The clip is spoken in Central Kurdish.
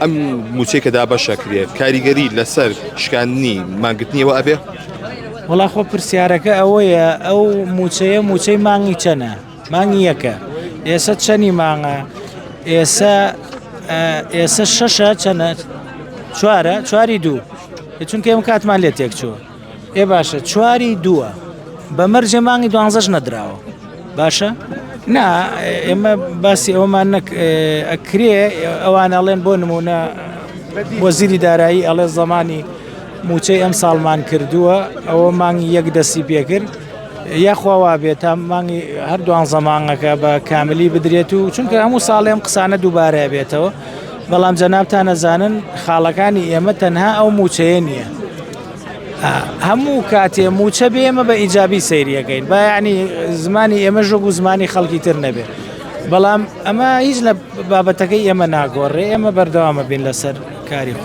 ئەم موچەی کە دابەشە کرێ کاریگەری لەسەر شکاندنی مانگرتنیەوە ئەبێ؟ وڵا خۆ پرسیارەکە ئەوەیە ئەو موچەیە موچەی مانگی چەنە؟ مانگی یەکە. ئێستا چەنی مانگە؟ ئێستا شەشە چەنە؟ چوارە؟ چواری دوو. چونکە ئێمە کاتمان لێ تێک چووە. باشە چواری دووە. بەمەرجێ مانگی 12ش نەدراوە. باشە؟ نا ئێمە باسی ئەومان ئەکرێ ئەوان ئەڵێن بۆ نمونە وەزیری دارایی ئەڵێ زەمانی موچەی ئەم ساڵمان کردووە ئەوە مانگی یەک دەستی پێکرد یاخواوا بێت تا مانگی هەردووان زەمانەکە بە کاملی بدرێت و چونکە هەموو ساڵێ ئەم قسانە دووبارە بێتەوە بەڵام جەنابتان نەزانن خاڵەکانی ئێمە تەنها ئەو موچەیە نییە. هەموو کاتێ موچە بێ ئێمە بە ئیجابی سەیریەکەین با یعنی زمانی ئێمە ژۆک و زمانی خەڵکی تر نەبێت بەڵام ئەمە هیچ لە بابەتەکەی ئێمە ناگۆڕێ ئێمە بەردەوامە بین لەسەر کاری خۆ